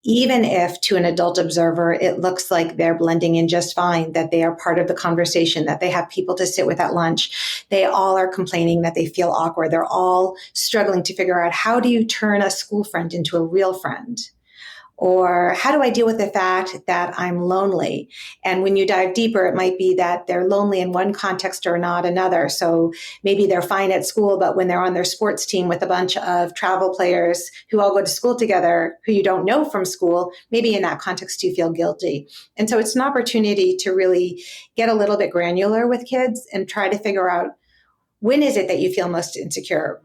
even if to an adult observer, it looks like they're blending in just fine, that they are part of the conversation, that they have people to sit with at lunch. They all are complaining that they feel awkward. They're all struggling to figure out, how do you turn a school friend into a real friend? Or how do I deal with the fact that I'm lonely? And when you dive deeper, it might be that they're lonely in one context or not another. So maybe they're fine at school, but when they're on their sports team with a bunch of travel players who all go to school together, who you don't know from school, maybe in that context you feel guilty. And so it's an opportunity to really get a little bit granular with kids and try to figure out, when is it that you feel most insecure?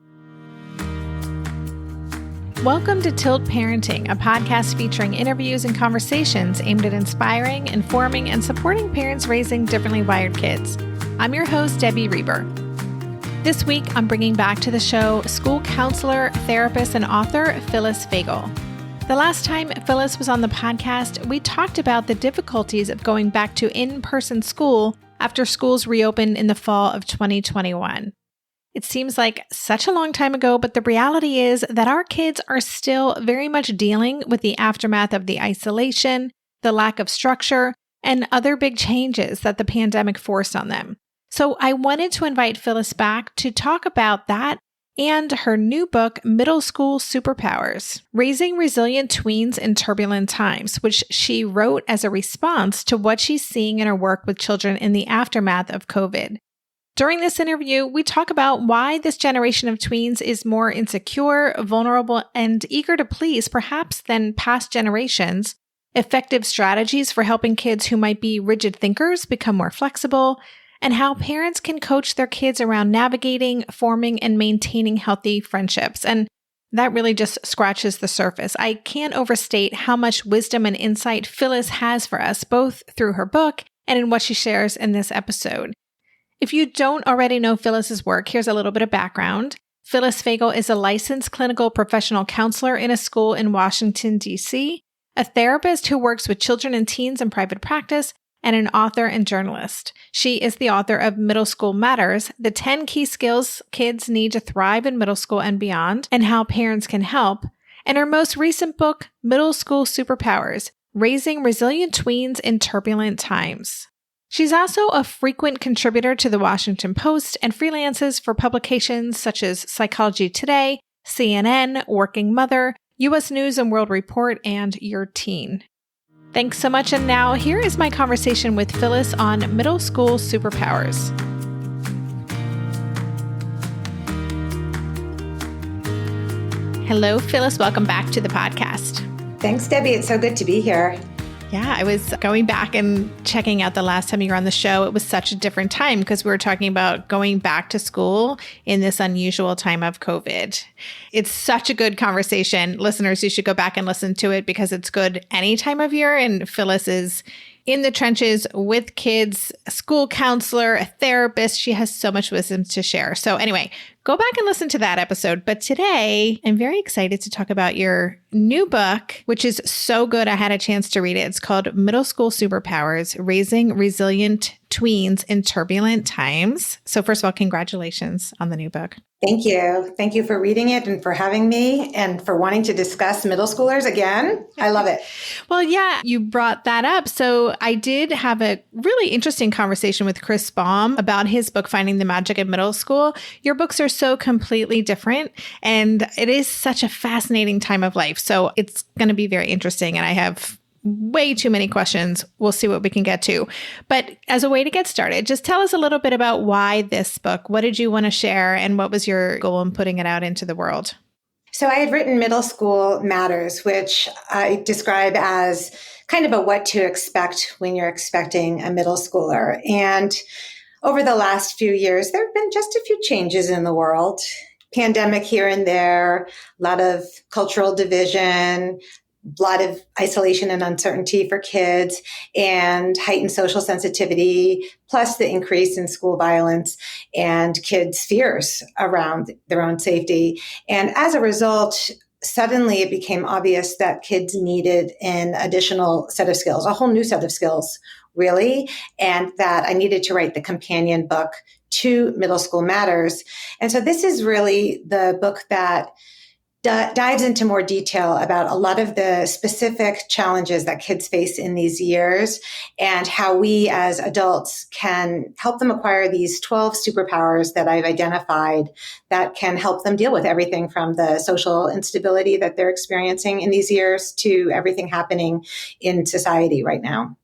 Welcome to Tilt Parenting, a podcast featuring interviews and conversations aimed at inspiring, informing, and supporting parents raising differently wired kids. I'm your host, Debbie Reber. This week, I'm bringing back to the show school counselor, therapist, and author Phyllis Fagell. The last time Phyllis was on the podcast, we talked about the difficulties of going back to in-person school after schools reopened in the fall of 2021. It seems like such a long time ago, but the reality is that our kids are still very much dealing with the aftermath of the isolation, the lack of structure, and other big changes that the pandemic forced on them. So I wanted to invite Phyllis back to talk about that and her new book, Middle School Superpowers, Raising Resilient Tweens in Turbulent Times, which she wrote as a response to what she's seeing in her work with children in the aftermath of COVID. During this interview, we talk about why this generation of tweens is more insecure, vulnerable, and eager to please, perhaps, than past generations, effective strategies for helping kids who might be rigid thinkers become more flexible, and how parents can coach their kids around navigating, forming, and maintaining healthy friendships. And that really just scratches the surface. I can't overstate how much wisdom and insight Phyllis has for us, both through her book and in what she shares in this episode. If you don't already know Phyllis's work, here's a little bit of background. Phyllis Fagell is a licensed clinical professional counselor in a school in Washington, D.C., a therapist who works with children and teens in private practice, and an author and journalist. She is the author of Middle School Matters, the 10 key skills kids need to thrive in middle school and beyond, and how parents can help, and her most recent book, Middle School Superpowers, Raising Resilient Tweens in Turbulent Times. She's also a frequent contributor to the Washington Post and freelances for publications such as Psychology Today, CNN, Working Mother, U.S. News and World Report, and Your Teen. Thanks so much, and now here is my conversation with Phyllis on Middle School Superpowers. Hello, Phyllis. Welcome back to the podcast. Thanks, Debbie. It's so good to be here. Yeah, I was going back and checking out the last time you were on the show. It was such a different time because we were talking about going back to school in this unusual time of COVID. It's such a good conversation. Listeners, you should go back and listen to it because it's good any time of year. And Phyllis is in the trenches with kids, a school counselor, a therapist. She has so much wisdom to share. So anyway, go back and listen to that episode. But today, I'm very excited to talk about your new book, which is so good. I had a chance to read it. It's called Middle School Superpowers, Raising Resilient Tweens in Turbulent Times. So first of all, congratulations on the new book. Thank you. Thank you for reading it and for having me and for wanting to discuss middle schoolers again. I love it. Well, yeah, you brought that up. So I did have a really interesting conversation with Chris Baum about his book, Finding the Magic in Middle School. Your books are so completely different, and it is such a fascinating time of life. So it's going to be very interesting. And I have way too many questions. We'll see what we can get to. But as a way to get started, just tell us a little bit about why this book. What did you want to share, and what was your goal in putting it out into the world? So I had written Middle School Matters, which I describe as kind of a what to expect when you're expecting a middle schooler. And over the last few years, there have been just a few changes in the world. Pandemic here and there, a lot of cultural division, a lot of isolation and uncertainty for kids, and heightened social sensitivity, plus the increase in school violence and kids' fears around their own safety. And as a result, suddenly it became obvious that kids needed an additional set of skills, a whole new set of skills, really, and that I needed to write the companion book to Middle School Matters. And so this is really the book that dives into more detail about a lot of the specific challenges that kids face in these years and how we as adults can help them acquire these 12 superpowers that I've identified that can help them deal with everything from the social instability that they're experiencing in these years to everything happening in society right now.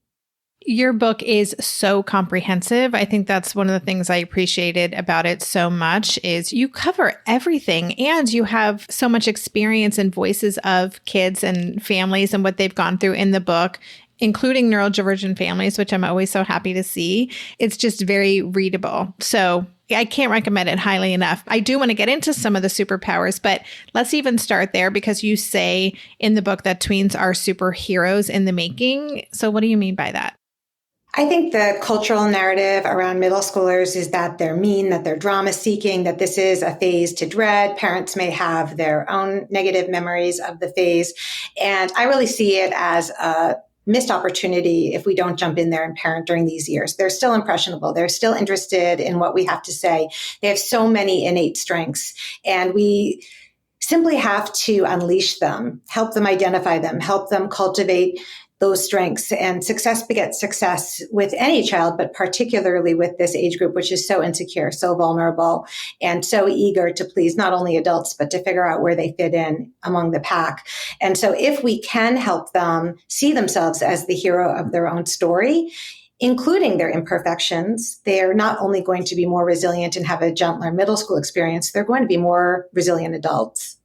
Your book is so comprehensive. I think that's one of the things I appreciated about it so much is you cover everything and you have so much experience and voices of kids and families and what they've gone through in the book, including neurodivergent families, which I'm always so happy to see. It's just very readable. So I can't recommend it highly enough. I do want to get into some of the superpowers, but let's even start there because you say in the book that tweens are superheroes in the making. So what do you mean by that? I think the cultural narrative around middle schoolers is that they're mean, that they're drama seeking, that this is a phase to dread. Parents may have their own negative memories of the phase. And I really see it as a missed opportunity if we don't jump in there and parent during these years. They're still impressionable. They're still interested in what we have to say. They have so many innate strengths, and we simply have to unleash them, help them identify them, help them cultivate those strengths. And success begets success with any child, but particularly with this age group, which is so insecure, so vulnerable, and so eager to please not only adults, but to figure out where they fit in among the pack. And so if we can help them see themselves as the hero of their own story, including their imperfections, they are not only going to be more resilient and have a gentler middle school experience, they're going to be more resilient adults.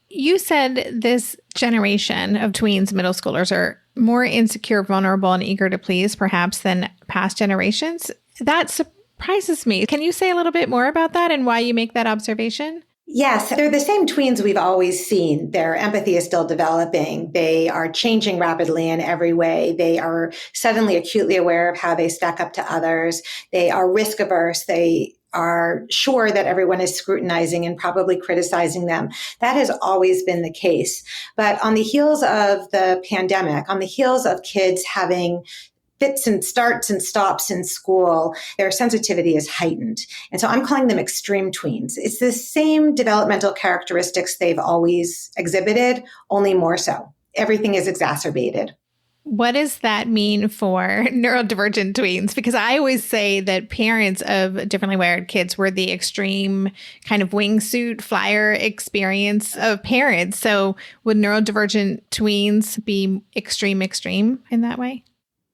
You said this generation of tweens, middle schoolers, are more insecure, vulnerable, and eager to please, perhaps, than past generations. That surprises me. Can you say a little bit more about that and why you make that observation? Yes, they're the same tweens we've always seen. Their empathy is still developing. They are changing rapidly in every way. They are suddenly acutely aware of how they stack up to others. They are risk averse. They are sure that everyone is scrutinizing and probably criticizing them. That has always been the case. But on the heels of the pandemic, on the heels of kids having fits and starts and stops in school, their sensitivity is heightened. And so I'm calling them extreme tweens. It's the same developmental characteristics they've always exhibited, only more so. Everything is exacerbated. What does that mean for neurodivergent tweens? Because I always say that parents of differently wired kids were the extreme kind of wingsuit flyer experience of parents. So would neurodivergent tweens be extreme in that way?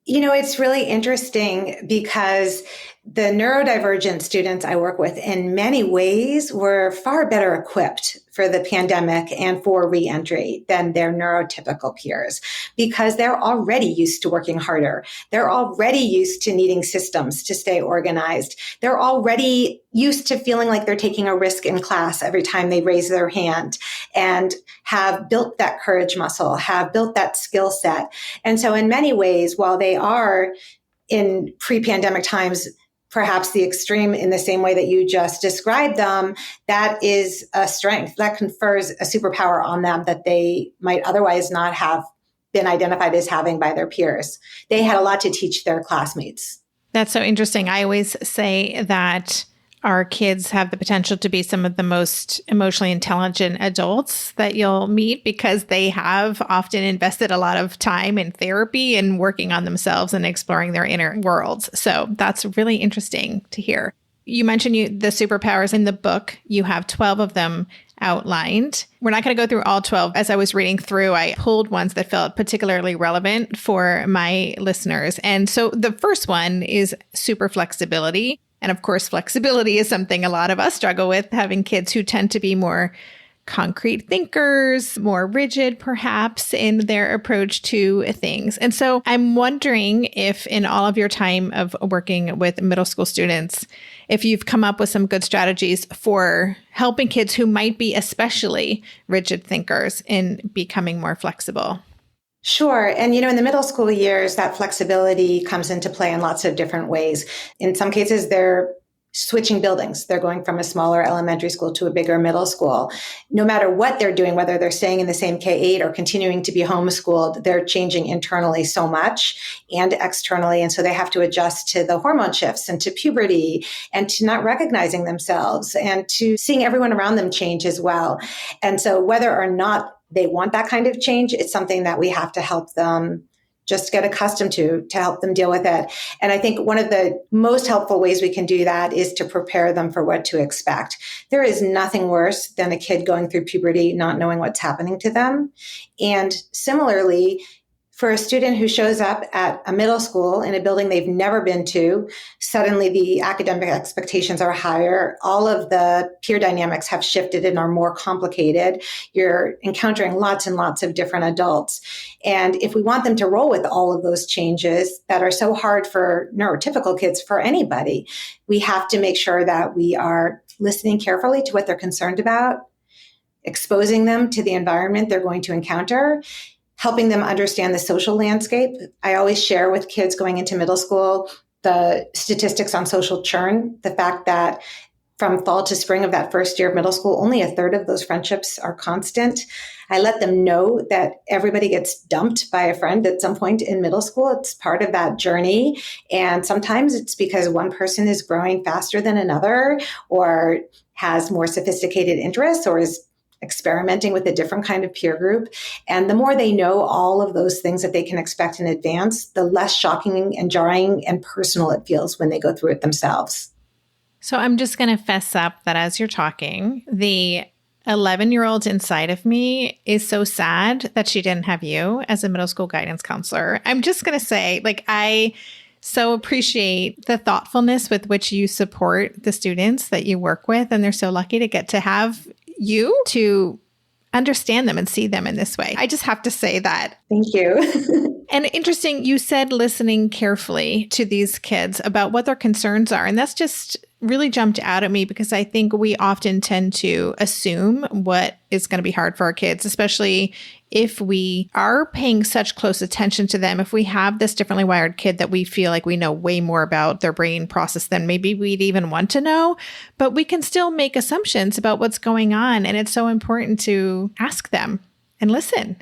You know, it's really interesting because the neurodivergent students I work with in many ways were far better equipped for the pandemic and for reentry than their neurotypical peers because they're already used to working harder. They're already used to needing systems to stay organized. They're already used to feeling like they're taking a risk in class every time they raise their hand and have built that courage muscle, have built that skill set. And so in many ways, while they are in pre-pandemic times, perhaps the extreme in the same way that you just described them, that is a strength that confers a superpower on them that they might otherwise not have been identified as having by their peers. They had a lot to teach their classmates. That's so interesting. I always say that our kids have the potential to be some of the most emotionally intelligent adults that you'll meet because they have often invested a lot of time in therapy and working on themselves and exploring their inner worlds. So that's really interesting to hear. You mentioned the superpowers in the book. You have 12 of them outlined. We're not going to go through all 12. As I was reading through, I pulled ones that felt particularly relevant for my listeners. And so the first one is super flexibility. And of course, flexibility is something a lot of us struggle with, having kids who tend to be more concrete thinkers, more rigid, perhaps, in their approach to things. And so I'm wondering if in all of your time of working with middle school students, if you've come up with some good strategies for helping kids who might be especially rigid thinkers in becoming more flexible. Sure. And, in the middle school years, that flexibility comes into play in lots of different ways. In some cases, they're switching buildings. They're going from a smaller elementary school to a bigger middle school. No matter what they're doing, whether they're staying in the same K-8 or continuing to be homeschooled, they're changing internally so much and externally. And so they have to adjust to the hormone shifts and to puberty and to not recognizing themselves and to seeing everyone around them change as well. And so whether or not they want that kind of change, it's something that we have to help them just get accustomed to help them deal with it. And I think one of the most helpful ways we can do that is to prepare them for what to expect. There is nothing worse than a kid going through puberty, not knowing what's happening to them. And similarly, for a student who shows up at a middle school in a building they've never been to, suddenly the academic expectations are higher. All of the peer dynamics have shifted and are more complicated. You're encountering lots and lots of different adults. And if we want them to roll with all of those changes that are so hard for neurotypical kids, for anybody, we have to make sure that we are listening carefully to what they're concerned about, exposing them to the environment they're going to encounter, helping them understand the social landscape. I always share with kids going into middle school the statistics on social churn, the fact that from fall to spring of that first year of middle school, only a third of those friendships are constant. I let them know that everybody gets dumped by a friend at some point in middle school. It's part of that journey. And sometimes it's because one person is growing faster than another or has more sophisticated interests or is experimenting with a different kind of peer group. And the more they know all of those things that they can expect in advance, the less shocking and jarring and personal it feels when they go through it themselves. So I'm just going to fess up that as you're talking, the 11-year-old inside of me is so sad that she didn't have you as a middle school guidance counselor. I'm just going to say, I so appreciate the thoughtfulness with which you support the students that you work with. And they're so lucky to get to have you to understand them and see them in this way. I just have to say that. Thank you. And interesting, you said listening carefully to these kids about what their concerns are. And that's just really jumped out at me because I think we often tend to assume what is going to be hard for our kids, especially if we are paying such close attention to them. If we have this differently wired kid that we feel like we know way more about their brain process than maybe we'd even want to know, but we can still make assumptions about what's going on. And it's so important to ask them and listen.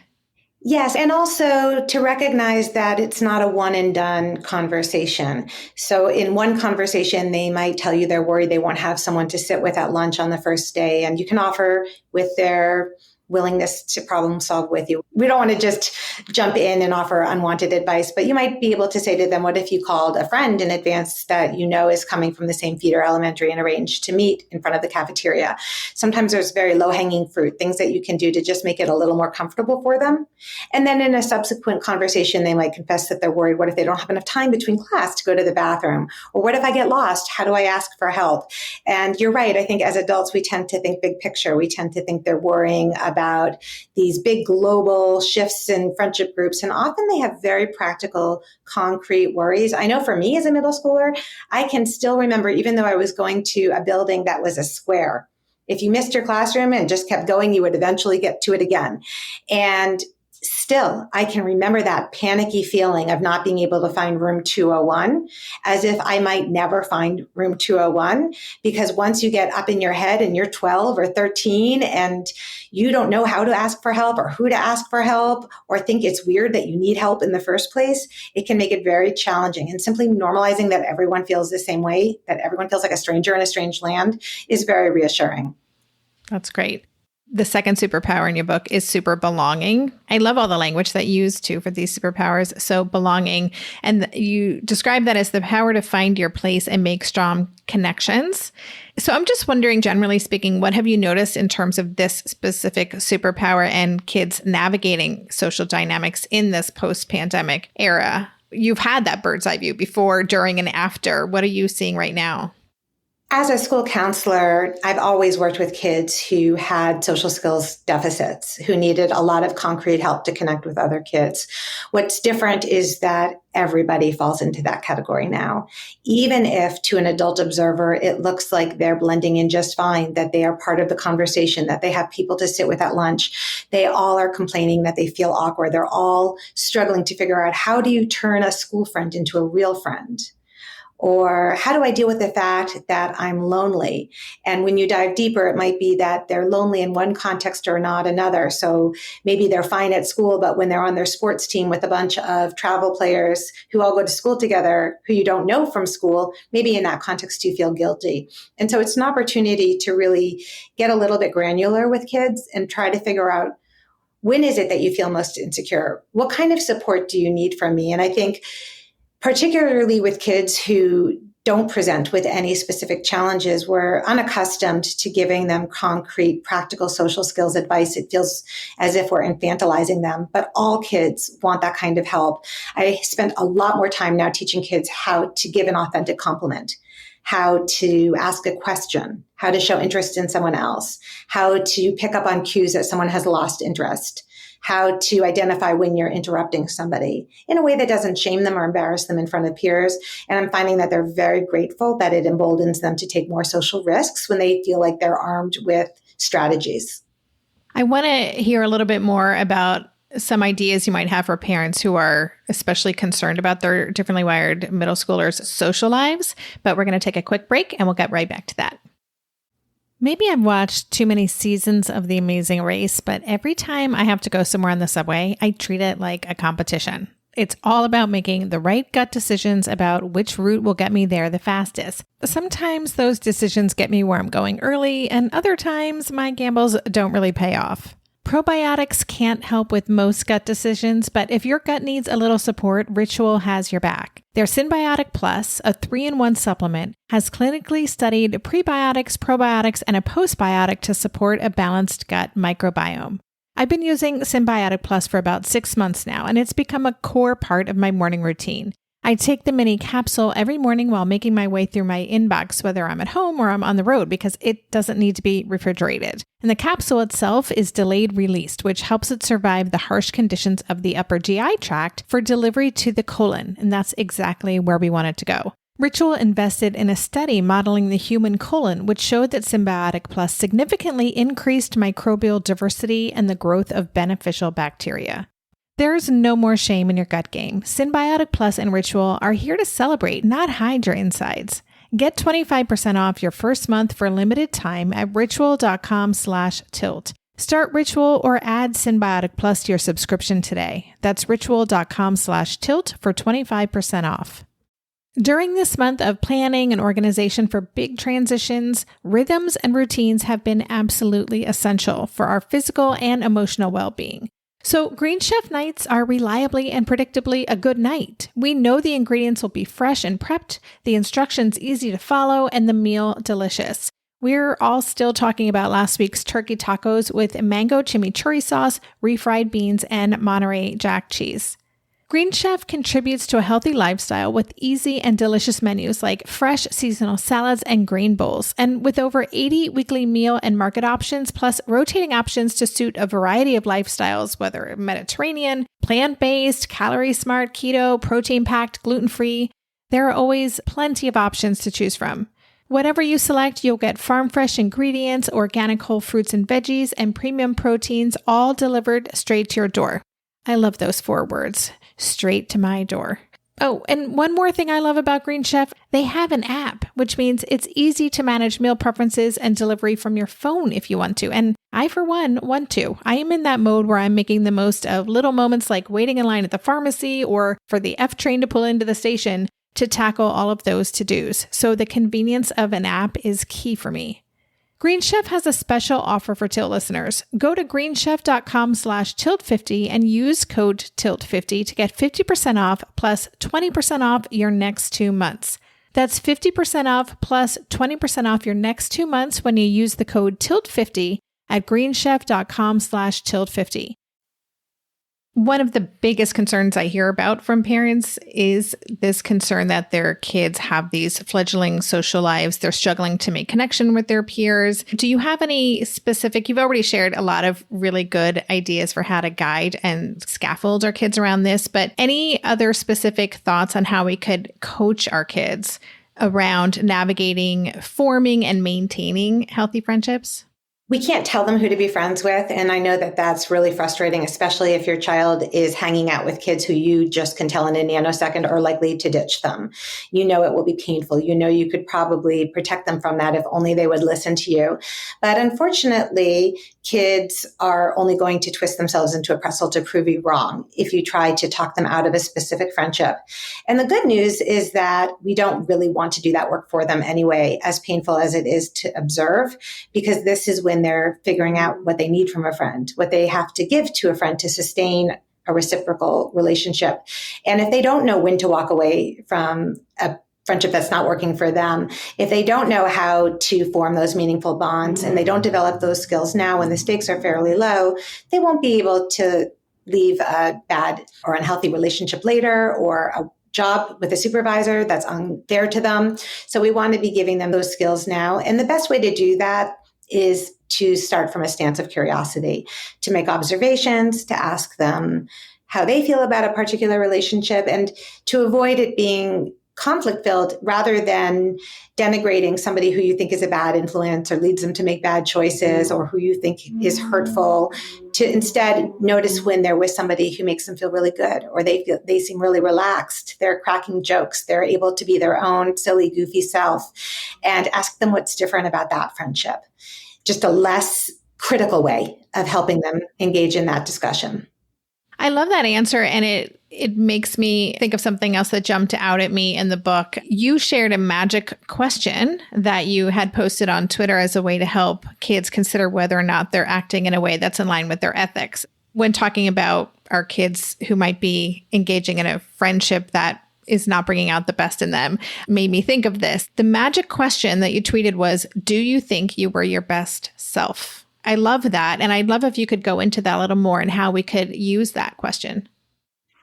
Yes, and also to recognize that it's not a one and done conversation. So in one conversation, they might tell you they're worried they won't have someone to sit with at lunch on the first day, and you can offer with their willingness to problem solve with you. We don't want to just jump in and offer unwanted advice, but you might be able to say to them, what if you called a friend in advance that you know is coming from the same feeder elementary and arranged to meet in front of the cafeteria? Sometimes there's very low-hanging fruit, things that you can do to just make it a little more comfortable for them. And then in a subsequent conversation, they might confess that they're worried. What if they don't have enough time between class to go to the bathroom? Or what if I get lost? How do I ask for help? And you're right. I think as adults, we tend to think big picture. We tend to think they're worrying about these big global shifts in friendship groups. And often they have very practical, concrete worries. I know for me as a middle schooler, I can still remember, even though I was going to a building that was a square, if you missed your classroom and just kept going, you would eventually get to it again. And still, I can remember that panicky feeling of not being able to find room 201, as if I might never find room 201, because once you get up in your head and you're 12 or 13 and you don't know how to ask for help or who to ask for help, or think it's weird that you need help in the first place, it can make it very challenging. And simply normalizing that everyone feels the same way, that everyone feels like a stranger in a strange land, is very reassuring. That's great. The second superpower in your book is super belonging. I love all the language that you use too for these superpowers. So belonging, and you describe that as the power to find your place and make strong connections. So I'm just wondering, generally speaking, what have you noticed in terms of this specific superpower and kids navigating social dynamics in this post-pandemic era? You've had that bird's eye view before, during, and after. What are you seeing right now? As a school counselor, I've always worked with kids who had social skills deficits, who needed a lot of concrete help to connect with other kids. What's different is that everybody falls into that category now. Even if to an adult observer, it looks like they're blending in just fine, that they are part of the conversation, that they have people to sit with at lunch, they all are complaining that they feel awkward. They're all struggling to figure out, how do you turn a school friend into a real friend? Or how do I deal with the fact that I'm lonely? And when you dive deeper, it might be that they're lonely in one context or not another. So maybe they're fine at school, but when they're on their sports team with a bunch of travel players who all go to school together, who you don't know from school, maybe in that context you feel guilty. And so it's an opportunity to really get a little bit granular with kids and try to figure out, when is it that you feel most insecure? What kind of support do you need from me? And I think particularly with kids who don't present with any specific challenges, we're unaccustomed to giving them concrete, practical social skills advice. It feels as if we're infantilizing them, but all kids want that kind of help. I spend a lot more time now teaching kids how to give an authentic compliment, how to ask a question, how to show interest in someone else, how to pick up on cues that someone has lost interest, how to identify when you're interrupting somebody in a way that doesn't shame them or embarrass them in front of peers. And I'm finding that they're very grateful that it emboldens them to take more social risks when they feel like they're armed with strategies. I want to hear a little bit more about some ideas you might have for parents who are especially concerned about their differently wired middle schoolers' social lives, but we're going to take a quick break and we'll get right back to that. Maybe I've watched too many seasons of The Amazing Race, but every time I have to go somewhere on the subway, I treat it like a competition. It's all about making the right gut decisions about which route will get me there the fastest. Sometimes those decisions get me where I'm going early, and other times my gambles don't really pay off. Probiotics can't help with most gut decisions, but if your gut needs a little support, Ritual has your back. Their Synbiotic Plus, a 3-in-1 supplement, has clinically studied prebiotics, probiotics, and a postbiotic to support a balanced gut microbiome. I've been using Synbiotic Plus for about 6 months now, and it's become a core part of my morning routine. I take the mini capsule every morning while making my way through my inbox, whether I'm at home or I'm on the road, because it doesn't need to be refrigerated. And the capsule itself is delayed released, which helps it survive the harsh conditions of the upper GI tract for delivery to the colon. And that's exactly where we want it to go. Ritual invested in a study modeling the human colon, which showed that Synbiotic Plus significantly increased microbial diversity and the growth of beneficial bacteria. There's no more shame in your gut game. Synbiotic Plus and Ritual are here to celebrate, not hide your insides. Get 25% off your first month for a limited time at ritual.com/tilt. Start Ritual or add Synbiotic Plus to your subscription today. That's ritual.com/tilt for 25% off. During this month of planning and organization for big transitions, rhythms and routines have been absolutely essential for our physical and emotional well-being. So Green Chef nights are reliably and predictably a good night. We know the ingredients will be fresh and prepped, the instructions easy to follow, and the meal delicious. We're all still talking about last week's turkey tacos with mango chimichurri sauce, refried beans, and Monterey Jack cheese. Green Chef contributes to a healthy lifestyle with easy and delicious menus like fresh seasonal salads and grain bowls. And with over 80 weekly meal and market options, plus rotating options to suit a variety of lifestyles, whether Mediterranean, plant-based, calorie-smart, keto, protein-packed, gluten-free, there are always plenty of options to choose from. Whatever you select, you'll get farm-fresh ingredients, organic whole fruits and veggies, and premium proteins, all delivered straight to your door. I love those 4 words. Straight to my door. Oh, and one more thing I love about Green Chef, they have an app, which means it's easy to manage meal preferences and delivery from your phone if you want to. And I, for one, want to. I am in that mode where I'm making the most of little moments like waiting in line at the pharmacy or for the F train to pull into the station to tackle all of those to-dos. So the convenience of an app is key for me. Green Chef has a special offer for Tilt listeners. Go to greenchef.com/tilt50 and use code TILT50 to get 50% off plus 20% off your next 2 months. That's 50% off plus 20% off your next 2 months when you use the code TILT50 at greenchef.com/tilt50. One of the biggest concerns I hear about from parents is this concern that their kids have these fledgling social lives. They're struggling to make connection with their peers. Do you have any specific, you've already shared a lot of really good ideas for how to guide and scaffold our kids around this, but any other specific thoughts on how we could coach our kids around navigating, forming, and maintaining healthy friendships? We can't tell them who to be friends with. And I know that that's really frustrating, especially if your child is hanging out with kids who you just can tell in a nanosecond are likely to ditch them. You know it will be painful. You know you could probably protect them from that if only they would listen to you. But unfortunately, kids are only going to twist themselves into a pretzel to prove you wrong if you try to talk them out of a specific friendship. And the good news is that we don't really want to do that work for them anyway, as painful as it is to observe, because this is when they're figuring out what they need from a friend, what they have to give to a friend to sustain a reciprocal relationship. And if they don't know when to walk away from a friendship that's not working for them, if they don't know how to form those meaningful bonds and they don't develop those skills now when the stakes are fairly low, they won't be able to leave a bad or unhealthy relationship later, or a job with a supervisor that's unfair to them. So we want to be giving them those skills now. And the best way to do that is to start from a stance of curiosity, to make observations, to ask them how they feel about a particular relationship, and to avoid it being conflict-filled rather than denigrating somebody who you think is a bad influence or leads them to make bad choices or who you think is hurtful, to instead notice when they're with somebody who makes them feel really good, or they seem really relaxed, they're cracking jokes, they're able to be their own silly, goofy self, and ask them what's different about that friendship. Just a less critical way of helping them engage in that discussion. I love that answer. And it makes me think of something else that jumped out at me in the book. You shared a magic question that you had posted on Twitter as a way to help kids consider whether or not they're acting in a way that's in line with their ethics. When talking about our kids who might be engaging in a friendship that is not bringing out the best in them, made me think of this. The magic question that you tweeted was, do you think you were your best self? I love that. And I'd love if you could go into that a little more and how we could use that question.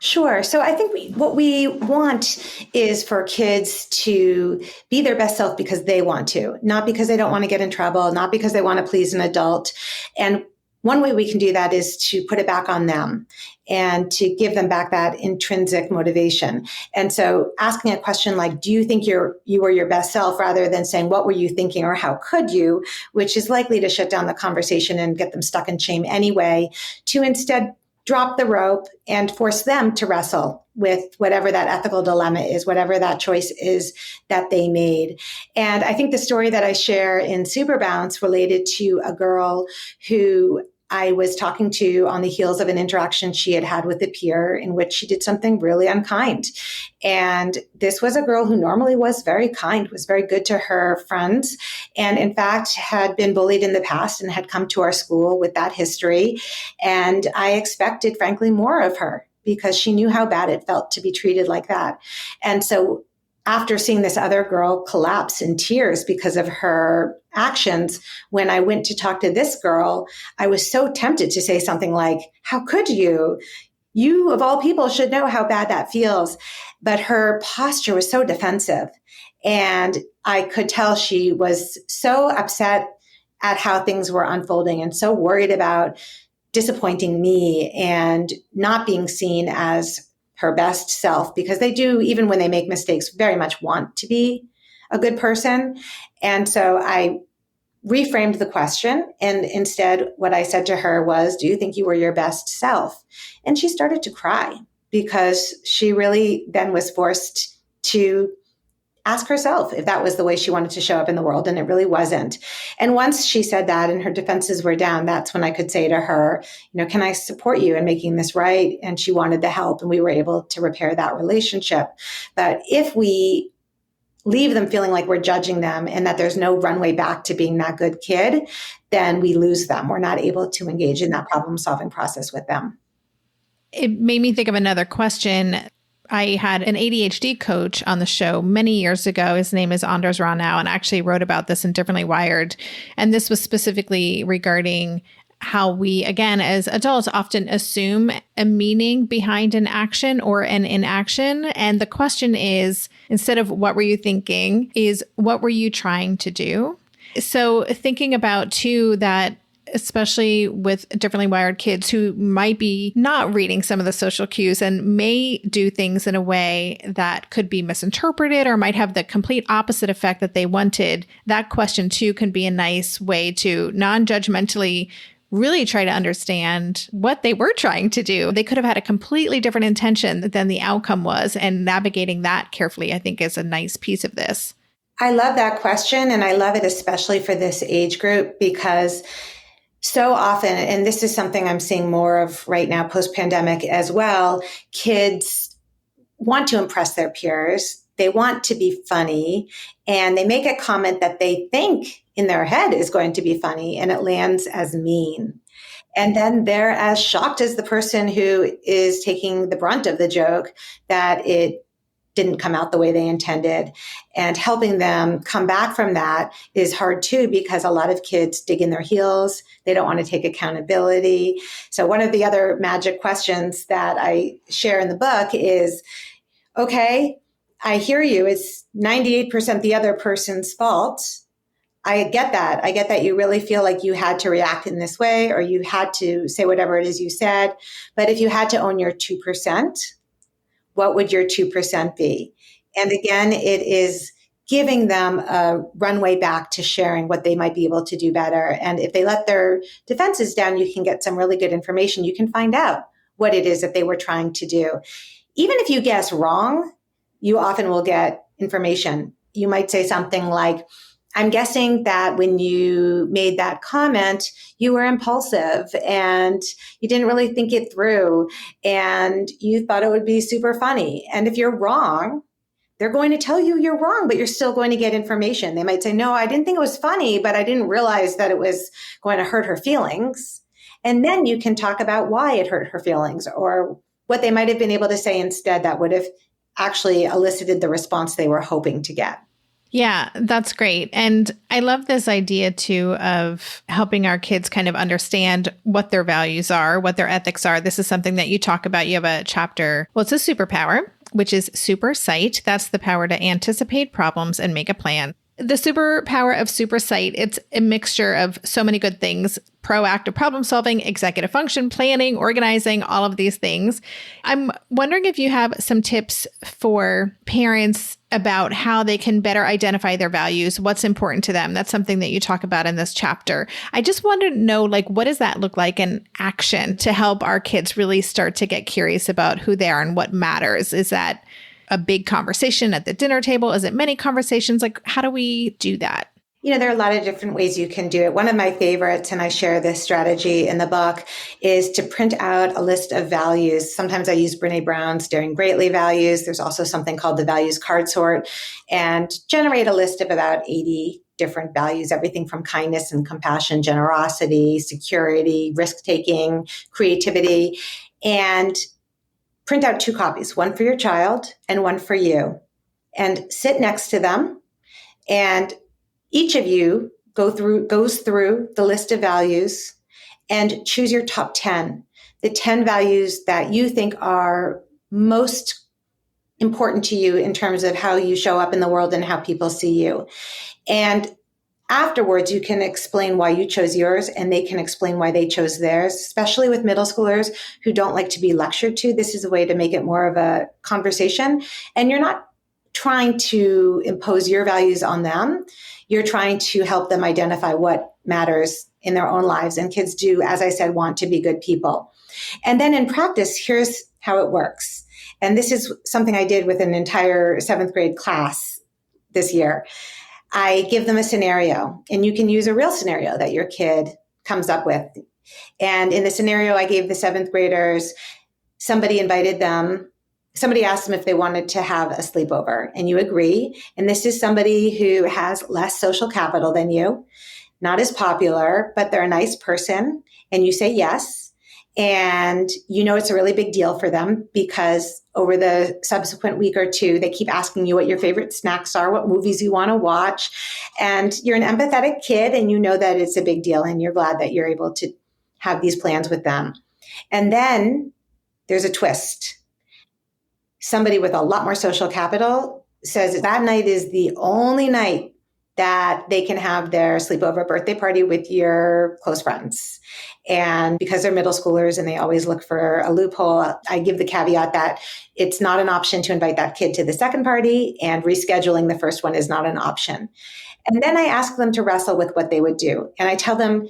Sure. So I think what we want is for kids to be their best self because they want to, not because they don't want to get in trouble, not because they want to please an adult. And one way we can do that is to put it back on them and to give them back that intrinsic motivation. And so asking a question like, do you think you were your best self, rather than saying, what were you thinking or how could you, which is likely to shut down the conversation and get them stuck in shame anyway, to instead drop the rope and force them to wrestle with whatever that ethical dilemma is, whatever that choice is that they made. And I think the story that I share in Super Bounce related to a girl who I was talking to on the heels of an interaction she had had with a peer in which she did something really unkind. And this was a girl who normally was very kind, was very good to her friends, and in fact had been bullied in the past and had come to our school with that history. And I expected, frankly, more of her because she knew how bad it felt to be treated like that. And so after seeing this other girl collapse in tears because of her actions, when I went to talk to this girl, I was so tempted to say something like, how could you? You, of all people, should know how bad that feels. But her posture was so defensive. And I could tell she was so upset at how things were unfolding and so worried about disappointing me and not being seen as her best self, because they do, even when they make mistakes, very much want to be a good person. And so I reframed the question. And instead, what I said to her was, do you think you were your best self? And she started to cry because she really then was forced to ask herself if that was the way she wanted to show up in the world. And it really wasn't. And once she said that and her defenses were down, that's when I could say to her, can I support you in making this right? And she wanted the help, and we were able to repair that relationship. But if we leave them feeling like we're judging them and that there's no runway back to being that good kid, then we lose them. We're not able to engage in that problem-solving process with them. It made me think of another question. I had an ADHD coach on the show many years ago. His name is Anders Ronau, and actually wrote about this in Differently Wired. And this was specifically regarding how we, again, as adults, often assume a meaning behind an action or an inaction. And the question is, instead of what were you thinking, is what were you trying to do? So thinking about, too, that especially with differently wired kids who might be not reading some of the social cues and may do things in a way that could be misinterpreted or might have the complete opposite effect that they wanted. That question too can be a nice way to non-judgmentally really try to understand what they were trying to do. They could have had a completely different intention than the outcome was, and navigating that carefully, I think, is a nice piece of this. I love that question, and I love it especially for this age group because so often, and this is something I'm seeing more of right now post-pandemic as well, kids want to impress their peers. They want to be funny, and they make a comment that they think in their head is going to be funny, and it lands as mean. And then they're as shocked as the person who is taking the brunt of the joke that it didn't come out the way they intended. And helping them come back from that is hard too, because a lot of kids dig in their heels. They don't want to take accountability. So one of the other magic questions that I share in the book is, okay, I hear you. It's 98% the other person's fault. I get that. I get that you really feel like you had to react in this way, or you had to say whatever it is you said. But if you had to own your 2%, what would your 2% be? And again, it is giving them a runway back to sharing what they might be able to do better. And if they let their defenses down, you can get some really good information. You can find out what it is that they were trying to do. Even if you guess wrong, you often will get information. You might say something like, I'm guessing that when you made that comment, you were impulsive and you didn't really think it through and you thought it would be super funny. And if you're wrong, they're going to tell you you're wrong, but you're still going to get information. They might say, no, I didn't think it was funny, but I didn't realize that it was going to hurt her feelings. And then you can talk about why it hurt her feelings or what they might have been able to say instead that would have actually elicited the response they were hoping to get. Yeah, that's great. And I love this idea too of helping our kids kind of understand what their values are, what their ethics are. This is something that you talk about. You have a chapter, well, it's a superpower, which is super sight. That's the power to anticipate problems and make a plan. The superpower of super sight, it's a mixture of so many good things: proactive problem solving, executive function, planning, organizing, all of these things. I'm wondering if you have some tips for parents about how they can better identify their values, what's important to them. That's something that you talk about in this chapter. I just want to know, what does that look like in action to help our kids really start to get curious about who they are and what matters? Is that a big conversation at the dinner table? Is it many conversations? How do we do that? There are a lot of different ways you can do it. One of my favorites, and I share this strategy in the book, is to print out a list of values. Sometimes I use Brene Brown's Daring Greatly values. There's also something called the values card sort, and generate a list of about 80 different values, everything from kindness and compassion, generosity, security, risk-taking, creativity, and print out 2 copies, one for your child and one for you, and sit next to them. And each of you goes through the list of values and choose your top 10, the 10 values that you think are most important to you in terms of how you show up in the world and how people see you. And afterwards, you can explain why you chose yours and they can explain why they chose theirs, especially with middle schoolers who don't like to be lectured to. This is a way to make it more of a conversation. And you're not trying to impose your values on them. You're trying to help them identify what matters in their own lives. And kids do, as I said, want to be good people. And then in practice, here's how it works. And this is something I did with an entire 7th grade class this year. I give them a scenario, and you can use a real scenario that your kid comes up with. And in the scenario I gave the 7th graders, somebody asked them if they wanted to have a sleepover, and you agree. And this is somebody who has less social capital than you, not as popular, but they're a nice person. And you say yes. And it's a really big deal for them because over the subsequent week or two, they keep asking you what your favorite snacks are, what movies you want to watch. And you're an empathetic kid and you know that it's a big deal and you're glad that you're able to have these plans with them. And then there's a twist. Somebody with a lot more social capital says that night is the only night that they can have their sleepover birthday party with your close friends. And because they're middle schoolers and they always look for a loophole, I give the caveat that it's not an option to invite that kid to the second party, and rescheduling the first one is not an option. And then I ask them to wrestle with what they would do. And I tell them,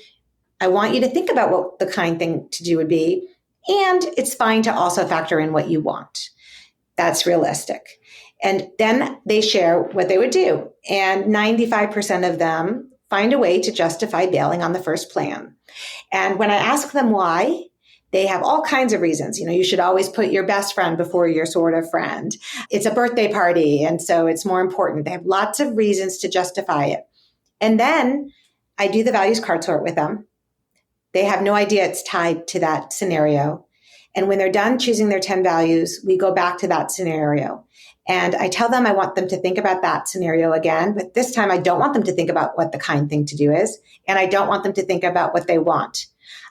I want you to think about what the kind thing to do would be. And it's fine to also factor in what you want. That's realistic. And then they share what they would do. And 95% of them find a way to justify bailing on the first plan. And when I ask them why, they have all kinds of reasons. You should always put your best friend before your sort of friend. It's a birthday party, and so it's more important. They have lots of reasons to justify it. And then I do the values card sort with them. They have no idea it's tied to that scenario. And when they're done choosing their 10 values, we go back to that scenario. And I tell them I want them to think about that scenario again, but this time I don't want them to think about what the kind thing to do is, and I don't want them to think about what they want.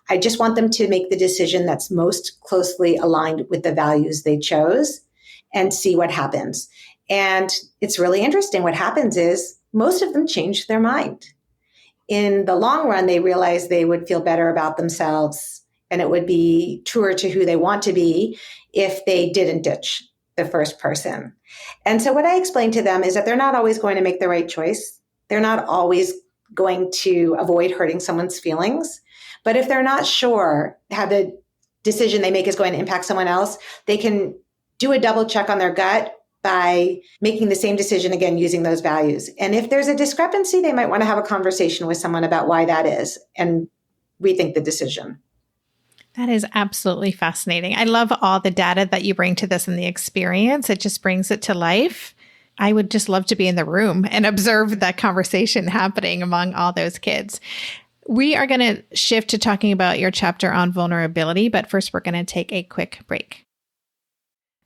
I just want them to make the decision that's most closely aligned with the values they chose and see what happens. And it's really interesting. What happens is most of them change their mind. In the long run, they realize they would feel better about themselves and it would be truer to who they want to be if they didn't ditch the first person. And so what I explain to them is that they're not always going to make the right choice. They're not always going to avoid hurting someone's feelings. But if they're not sure how the decision they make is going to impact someone else, they can do a double check on their gut by making the same decision again using those values. And if there's a discrepancy, they might want to have a conversation with someone about why that is and rethink the decision. That is absolutely fascinating. I love all the data that you bring to this and the experience. It just brings it to life. I would just love to be in the room and observe that conversation happening among all those kids. We are going to shift to talking about your chapter on vulnerability, but first we're going to take a quick break.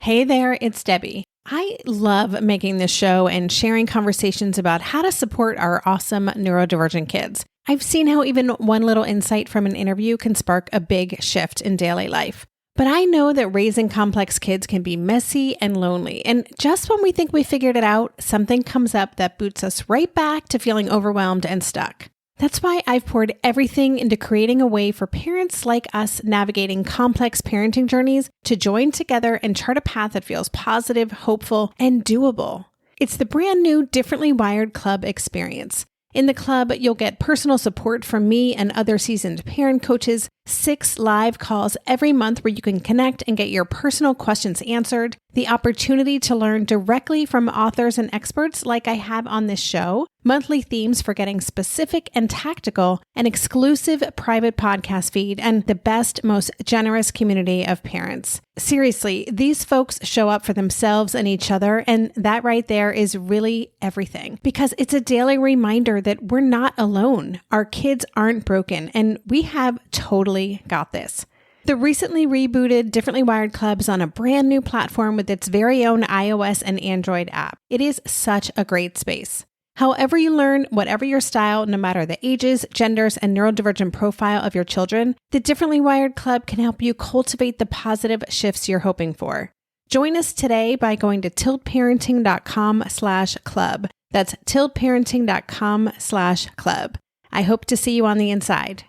Hey there, it's Debbie. I love making this show and sharing conversations about how to support our awesome neurodivergent kids. I've seen how even one little insight from an interview can spark a big shift in daily life. But I know that raising complex kids can be messy and lonely. And just when we think we figured it out, something comes up that boots us right back to feeling overwhelmed and stuck. That's why I've poured everything into creating a way for parents like us navigating complex parenting journeys to join together and chart a path that feels positive, hopeful, and doable. It's the brand new Differently Wired Club experience. In the club, you'll get personal support from me and other seasoned parent coaches, 6 live calls every month where you can connect and get your personal questions answered, the opportunity to learn directly from authors and experts like I have on this show, monthly themes for getting specific and tactical, an exclusive private podcast feed, and the best, most generous community of parents. Seriously, these folks show up for themselves and each other, and that right there is really everything. Because it's a daily reminder that we're not alone. Our kids aren't broken, and we have totally got this. The recently rebooted Differently Wired Club is on a brand new platform with its very own iOS and Android app. It is such a great space. However you learn, whatever your style, no matter the ages, genders, and neurodivergent profile of your children, the Differently Wired Club can help you cultivate the positive shifts you're hoping for. Join us today by going to tiltparenting.com/club. That's tiltparenting.com/club. I hope to see you on the inside.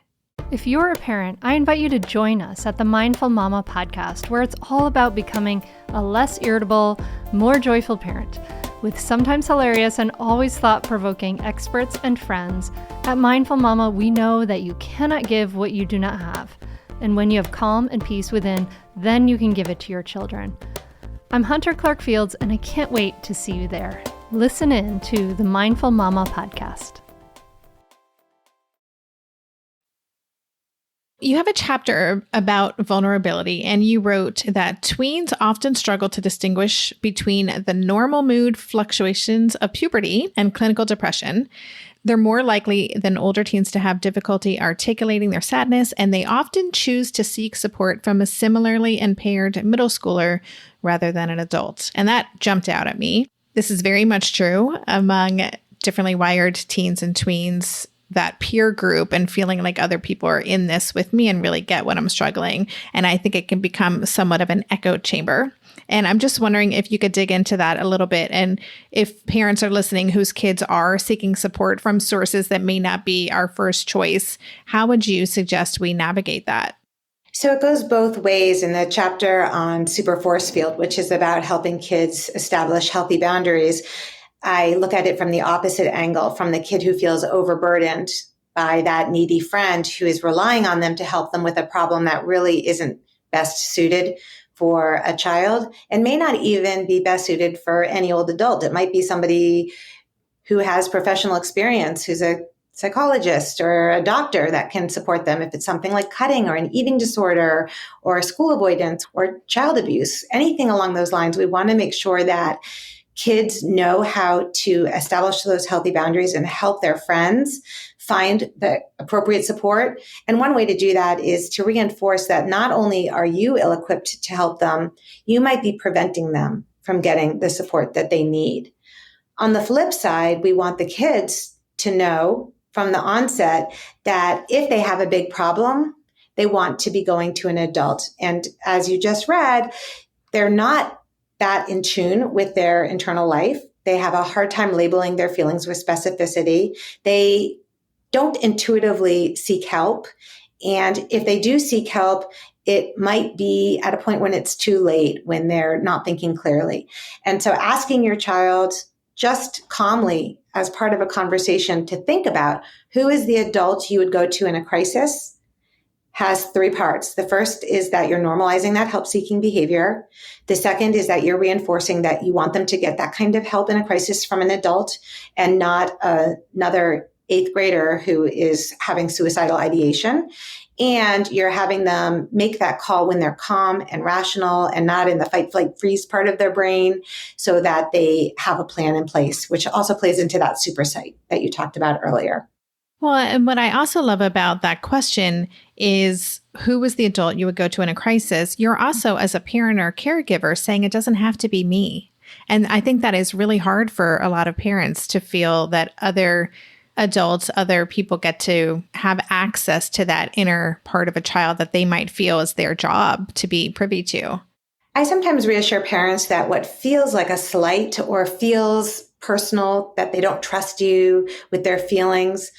If you're a parent, I invite you to join us at the Mindful Mama podcast, where it's all about becoming a less irritable, more joyful parent. With sometimes hilarious and always thought-provoking experts and friends, at Mindful Mama, we know that you cannot give what you do not have. And when you have calm and peace within, then you can give it to your children. I'm Hunter Clark Fields, and I can't wait to see you there. Listen in to the Mindful Mama podcast. You have a chapter about vulnerability, and you wrote that tweens often struggle to distinguish between the normal mood fluctuations of puberty and clinical depression. They're more likely than older teens to have difficulty articulating their sadness, and they often choose to seek support from a similarly impaired middle schooler rather than an adult. And that jumped out at me. This is very much true among differently wired teens and tweens, that peer group and feeling like other people are in this with me and really get what I'm struggling. And I think it can become somewhat of an echo chamber. And I'm just wondering if you could dig into that a little bit. And if parents are listening whose kids are seeking support from sources that may not be our first choice, how would you suggest we navigate that? So it goes both ways. In the chapter on super force field, which is about helping kids establish healthy boundaries, I look at it from the opposite angle, from the kid who feels overburdened by that needy friend who is relying on them to help them with a problem that really isn't best suited for a child and may not even be best suited for any old adult. It might be somebody who has professional experience, who's a psychologist or a doctor that can support them if it's something like cutting or an eating disorder or school avoidance or child abuse, anything along those lines. We want to make sure that kids know how to establish those healthy boundaries and help their friends find the appropriate support. And one way to do that is to reinforce that not only are you ill-equipped to help them, you might be preventing them from getting the support that they need. On the flip side, we want the kids to know from the onset that if they have a big problem, they want to be going to an adult. And as you just read, they're not that in tune with their internal life. They have a hard time labeling their feelings with specificity. They don't intuitively seek help. And if they do seek help, it might be at a point when it's too late, when they're not thinking clearly. And so asking your child just calmly as part of a conversation to think about who is the adult you would go to in a crisis has three parts. The first is that you're normalizing that help-seeking behavior. The second is that you're reinforcing that you want them to get that kind of help in a crisis from an adult and not another eighth grader who is having suicidal ideation. And you're having them make that call when they're calm and rational and not in the fight, flight, freeze part of their brain so that they have a plan in place, which also plays into that super site that you talked about earlier. Well, and what I also love about that question is who was the adult you would go to in a crisis? You're also, as a parent or caregiver, saying it doesn't have to be me. And I think that is really hard for a lot of parents to feel that other adults, other people get to have access to that inner part of a child that they might feel is their job to be privy to. I sometimes reassure parents that what feels like a slight or feels personal, that they don't trust you with their feelings,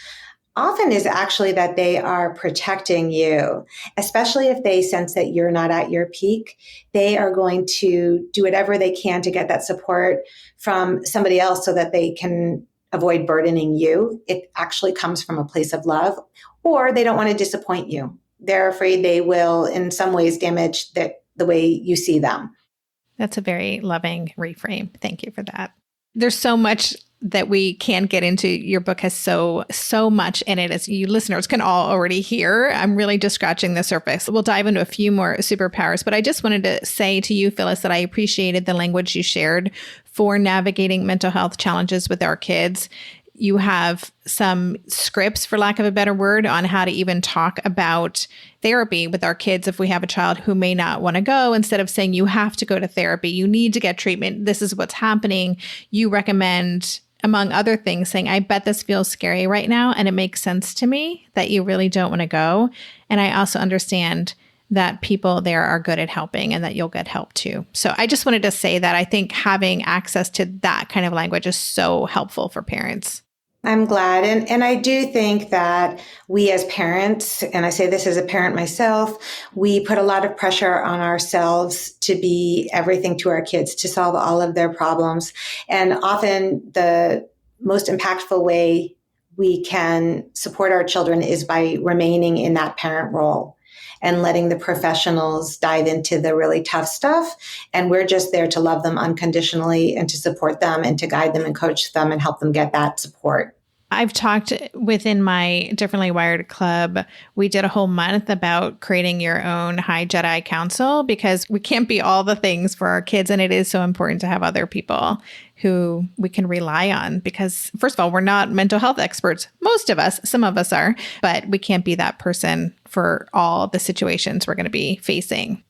often is actually that they are protecting you, especially if they sense that you're not at your peak. They are going to do whatever they can to get that support from somebody else so that they can avoid burdening you. It actually comes from a place of love, or they don't want to disappoint you. They're afraid they will, in some ways, damage the way you see them. That's a very loving reframe. Thank you for that. There's so much that we can get into. Your book has so much in it, as you listeners can all already hear. I'm really just scratching the surface. We'll dive into a few more superpowers, but I just wanted to say to you, Phyllis, that I appreciated the language you shared for navigating mental health challenges with our kids. You have some scripts, for lack of a better word, on how to even talk about therapy with our kids if we have a child who may not want to go. Instead of saying you have to go to therapy, you need to get treatment, this is what's happening, you recommend, among other things, saying, I bet this feels scary right now, and it makes sense to me that you really don't want to go. And I also understand that people there are good at helping and that you'll get help too. So I just wanted to say that I think having access to that kind of language is so helpful for parents. I'm glad. And I do think that we as parents, and I say this as a parent myself, we put a lot of pressure on ourselves to be everything to our kids, to solve all of their problems. And often the most impactful way we can support our children is by remaining in that parent role and letting the professionals dive into the really tough stuff. And we're just there to love them unconditionally and to support them and to guide them and coach them and help them get that support. I've talked within my Differently Wired Club. We did a whole month about creating your own High Jedi Council, because we can't be all the things for our kids. And it is so important to have other people who we can rely on, because first of all, we're not mental health experts. Most of us, some of us are, but we can't be that person for all the situations we're going to be facing.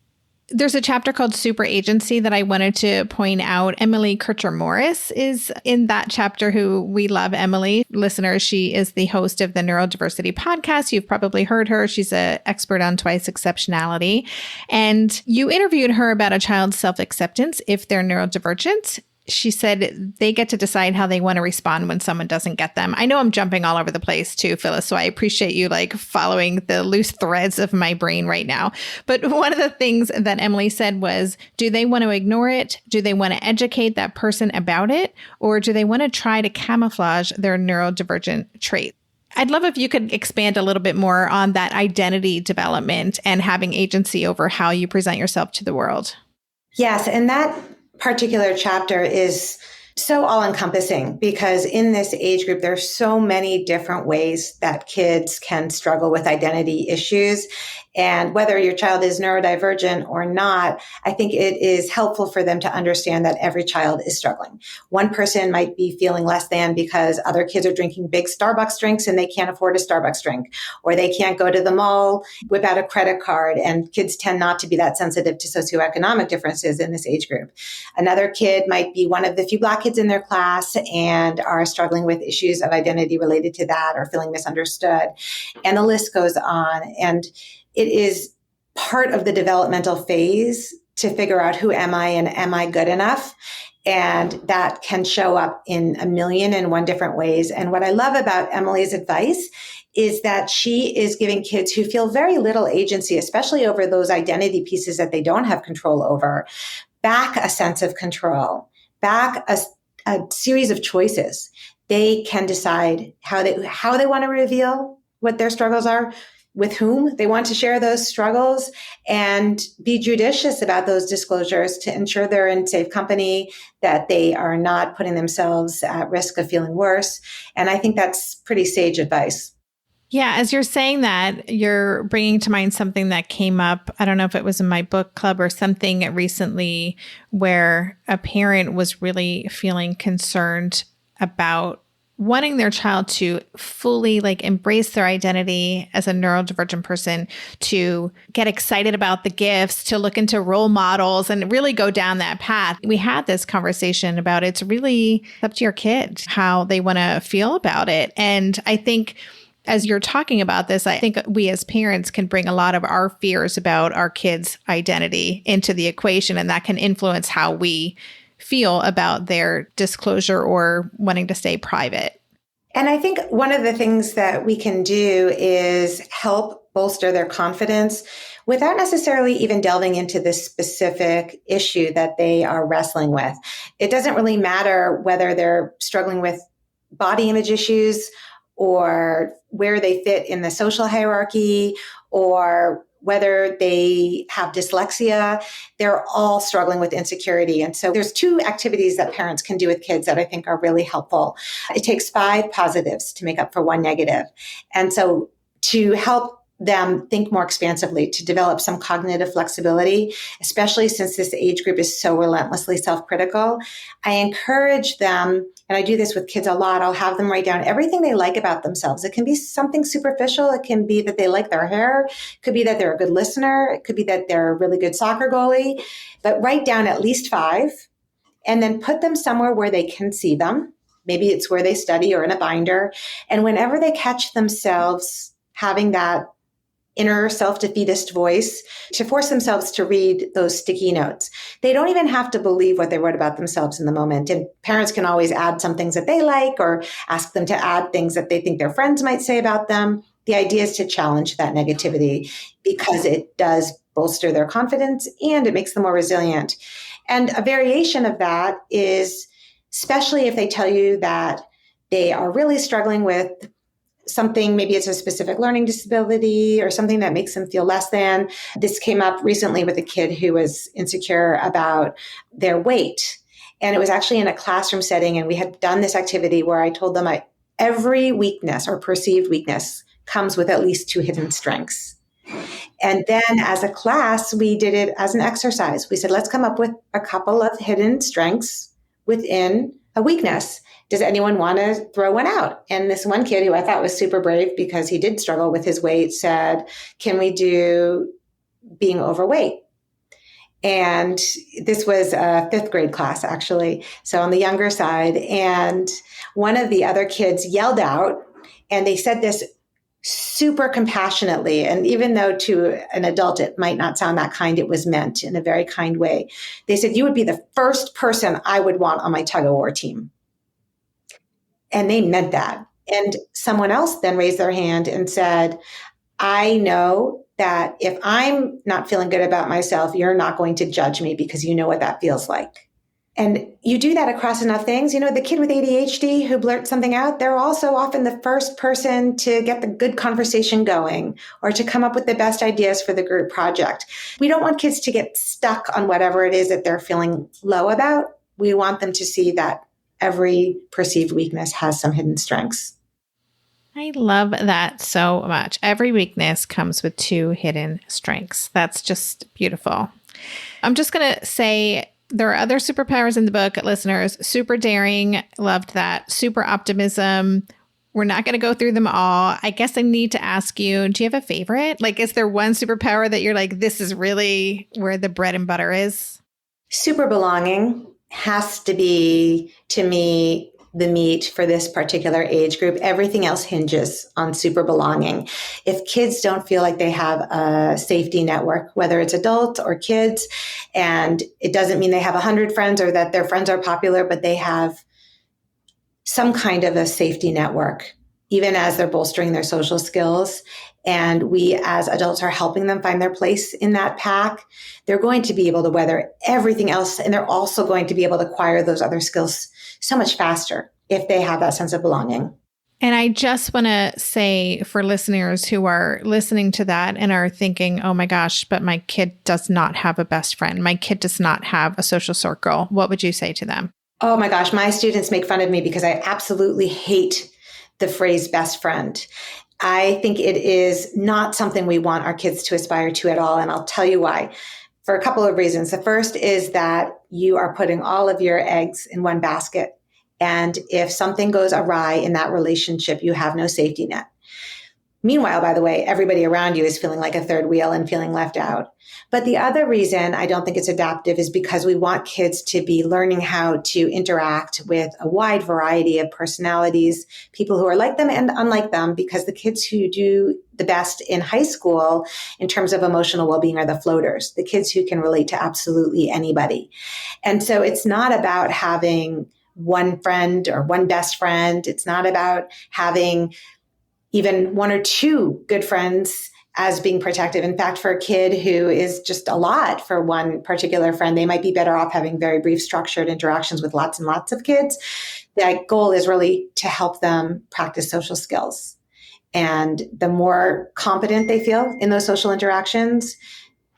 There's a chapter called Super Agency that I wanted to point out. Emily Kircher-Morris is in that chapter, who we love. Emily, listeners, she is the host of the Neurodiversity podcast. You've probably heard her. She's an expert on twice exceptionality. And you interviewed her about a child's self-acceptance if they're neurodivergent. She said they get to decide how they want to respond when someone doesn't get them. I know I'm jumping all over the place too, Phyllis, so I appreciate you following the loose threads of my brain right now. But one of the things that Emily said was, do they want to ignore it? Do they want to educate that person about it? Or do they want to try to camouflage their neurodivergent trait? I'd love if you could expand a little bit more on that identity development and having agency over how you present yourself to the world. Yes, and that particular chapter is so all-encompassing because in this age group, there's so many different ways that kids can struggle with identity issues. And whether your child is neurodivergent or not, I think it is helpful for them to understand that every child is struggling. One person might be feeling less than because other kids are drinking big Starbucks drinks and they can't afford a Starbucks drink, or they can't go to the mall, whip out a credit card, and kids tend not to be that sensitive to socioeconomic differences in this age group. Another kid might be one of the few Black kids in their class and are struggling with issues of identity related to that or feeling misunderstood. And the list goes on. And it is part of the developmental phase to figure out who am I and am I good enough? And that can show up in a million and one different ways. And what I love about Emily's advice is that she is giving kids who feel very little agency, especially over those identity pieces that they don't have control over, back a sense of control, back a series of choices. They can decide how they want to reveal what their struggles are, with whom they want to share those struggles, and be judicious about those disclosures to ensure they're in safe company, that they are not putting themselves at risk of feeling worse. And I think that's pretty sage advice. Yeah, as you're saying that, you're bringing to mind something that came up. I don't know if it was in my book club or something recently, where a parent was really feeling concerned about wanting their child to fully embrace their identity as a neurodivergent person, to get excited about the gifts, to look into role models and really go down that path. We had this conversation about it's really up to your kid how they want to feel about it. And I think as you're talking about this, I think we as parents can bring a lot of our fears about our kids' identity into the equation, and that can influence how we feel about their disclosure or wanting to stay private. And I think one of the things that we can do is help bolster their confidence without necessarily even delving into this specific issue that they are wrestling with. It doesn't really matter whether they're struggling with body image issues or where they fit in the social hierarchy or whether they have dyslexia. They're all struggling with insecurity. And so there's two activities that parents can do with kids that I think are really helpful. It takes 5 positives to make up for 1 negative. And so to help them think more expansively, to develop some cognitive flexibility, especially since this age group is so relentlessly self-critical, I encourage them, and I do this with kids a lot, I'll have them write down everything they like about themselves. It can be something superficial. It can be that they like their hair. It could be that they're a good listener. It could be that they're a really good soccer goalie. But write down at least 5 and then put them somewhere where they can see them. Maybe it's where they study or in a binder. And whenever they catch themselves having that inner self-defeatist voice, to force themselves to read those sticky notes. They don't even have to believe what they wrote about themselves in the moment. And parents can always add some things that they like or ask them to add things that they think their friends might say about them. The idea is to challenge that negativity because it does bolster their confidence and it makes them more resilient. And a variation of that is, especially if they tell you that they are really struggling with something, maybe it's a specific learning disability or something that makes them feel less than. This came up recently with a kid who was insecure about their weight. And it was actually in a classroom setting. And we had done this activity where I told them every weakness or perceived weakness comes with at least 2 hidden strengths. And then as a class, we did it as an exercise. We said, let's come up with a couple of hidden strengths within a weakness. Does anyone want to throw one out? And this one kid who I thought was super brave because he did struggle with his weight said, can we do being overweight? And this was a 5th grade class, actually. So on the younger side. And one of the other kids yelled out, and they said this super compassionately. And even though to an adult, it might not sound that kind, it was meant in a very kind way. They said, "You would be the first person I would want on my tug of war team." And they meant that. And someone else then raised their hand and said, "I know that if I'm not feeling good about myself, you're not going to judge me because you know what that feels like." And you do that across enough things. The kid with ADHD who blurts something out, they're also often the first person to get the good conversation going or to come up with the best ideas for the group project. We don't want kids to get stuck on whatever it is that they're feeling low about. We want them to see that every perceived weakness has some hidden strengths. I love that so much. Every weakness comes with 2 hidden strengths. That's just beautiful. I'm just going to say there are other superpowers in the book, listeners. Super daring, loved that. Super optimism. We're not going to go through them all. I guess I need to ask you, do you have a favorite? Like, is there one superpower that you're like, this is really where the bread and butter is? Super belonging has to be, to me, the meat for this particular age group. Everything else hinges on super belonging. If kids don't feel like they have a safety network, whether it's adults or kids, and it doesn't mean they have 100 friends or that their friends are popular, but they have some kind of a safety network, even as they're bolstering their social skills, and we as adults are helping them find their place in that pack, they're going to be able to weather everything else. And they're also going to be able to acquire those other skills so much faster if they have that sense of belonging. And I just want to say for listeners who are listening to that and are thinking, oh my gosh, but my kid does not have a best friend. My kid does not have a social circle. What would you say to them? Oh my gosh, my students make fun of me because I absolutely hate the phrase best friend. I think it is not something we want our kids to aspire to at all. And I'll tell you why. For a couple of reasons. The first is that you are putting all of your eggs in one basket. And if something goes awry in that relationship, you have no safety net. Meanwhile, by the way, everybody around you is feeling like a third wheel and feeling left out. But the other reason I don't think it's adaptive is because we want kids to be learning how to interact with a wide variety of personalities, people who are like them and unlike them, because the kids who do the best in high school in terms of emotional well-being are the floaters, the kids who can relate to absolutely anybody. And so it's not about having one friend or one best friend. It's not about having even 1 or 2 good friends as being protective. In fact, for a kid who is just a lot for one particular friend, they might be better off having very brief structured interactions with lots and lots of kids. The goal is really to help them practice social skills. And the more competent they feel in those social interactions,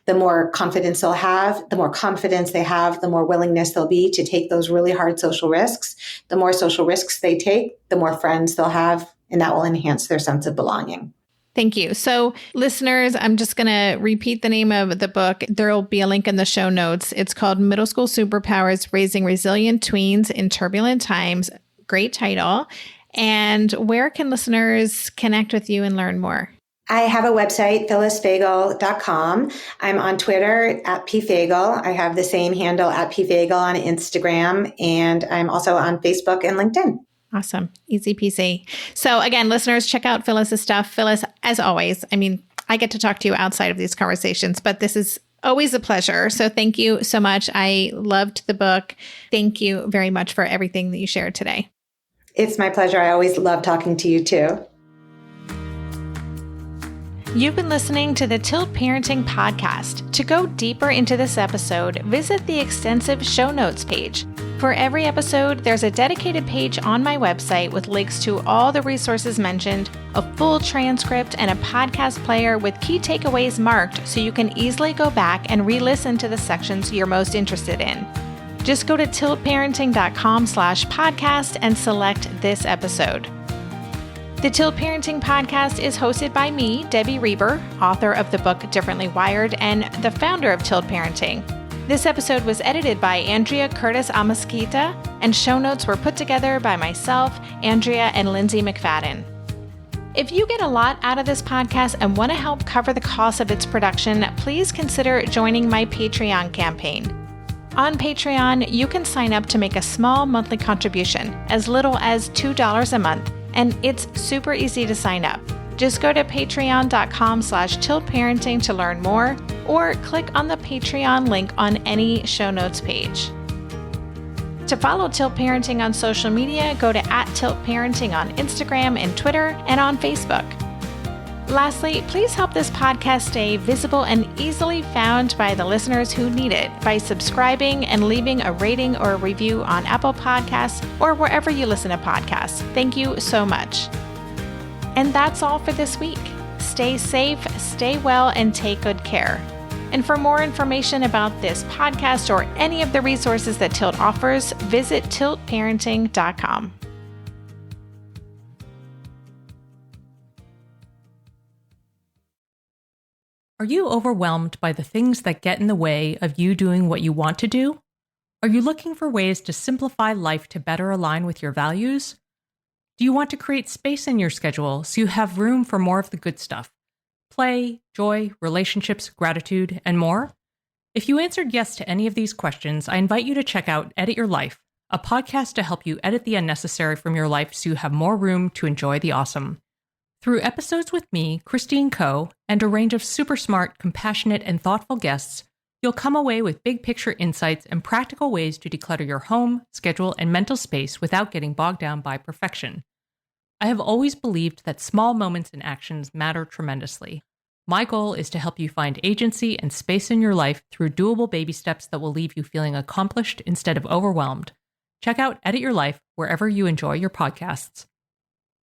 the more confidence they'll have. The more confidence they have, the more willingness they'll be to take those really hard social risks. The more social risks they take, the more friends they'll have, and that will enhance their sense of belonging. Thank you. So listeners, I'm just going to repeat the name of the book. There will be a link in the show notes. It's called Middle School Superpowers, Raising Resilient Tweens in Turbulent Times. Great title. And where can listeners connect with you and learn more? I have a website, phyllisfagell.com. I'm on Twitter at pfagel. I have the same handle at pfagel on Instagram. And I'm also on Facebook and LinkedIn. Awesome. Easy peasy. So again, listeners, check out Phyllis's stuff. Phyllis, as always, I get to talk to you outside of these conversations, but this is always a pleasure. So thank you so much. I loved the book. Thank you very much for everything that you shared today. It's my pleasure. I always love talking to you too. You've been listening to the Tilt Parenting Podcast. To go deeper into this episode, visit the extensive show notes page. For every episode, there's a dedicated page on my website with links to all the resources mentioned, a full transcript, and a podcast player with key takeaways marked so you can easily go back and re-listen to the sections you're most interested in. Just go to tiltparenting.com/podcast and select this episode. The Tilt Parenting Podcast is hosted by me, Debbie Reber, author of the book Differently Wired and the founder of Tilt Parenting. This episode was edited by Andrea Curtis Amasquita, and show notes were put together by myself, Andrea, and Lindsay McFadden. If you get a lot out of this podcast and want to help cover the cost of its production, please consider joining my Patreon campaign. On Patreon, you can sign up to make a small monthly contribution, as little as $2 a month, and it's super easy to sign up. Just go to patreon.com/tiltparenting to learn more, or click on the Patreon link on any show notes page. To follow Tilt Parenting on social media, go to @tiltparenting on Instagram and Twitter and on Facebook. Lastly, please help this podcast stay visible and easily found by the listeners who need it by subscribing and leaving a rating or a review on Apple Podcasts or wherever you listen to podcasts. Thank you so much. And that's all for this week. Stay safe, stay well, and take good care. And for more information about this podcast or any of the resources that Tilt offers, visit tiltparenting.com. Are you overwhelmed by the things that get in the way of you doing what you want to do? Are you looking for ways to simplify life to better align with your values? Do you want to create space in your schedule so you have room for more of the good stuff? Play, joy, relationships, gratitude, and more? If you answered yes to any of these questions, I invite you to check out Edit Your Life, a podcast to help you edit the unnecessary from your life so you have more room to enjoy the awesome. Through episodes with me, Christine Coe, and a range of super smart, compassionate, and thoughtful guests, you'll come away with big picture insights and practical ways to declutter your home, schedule, and mental space without getting bogged down by perfection. I have always believed that small moments and actions matter tremendously. My goal is to help you find agency and space in your life through doable baby steps that will leave you feeling accomplished instead of overwhelmed. Check out Edit Your Life wherever you enjoy your podcasts.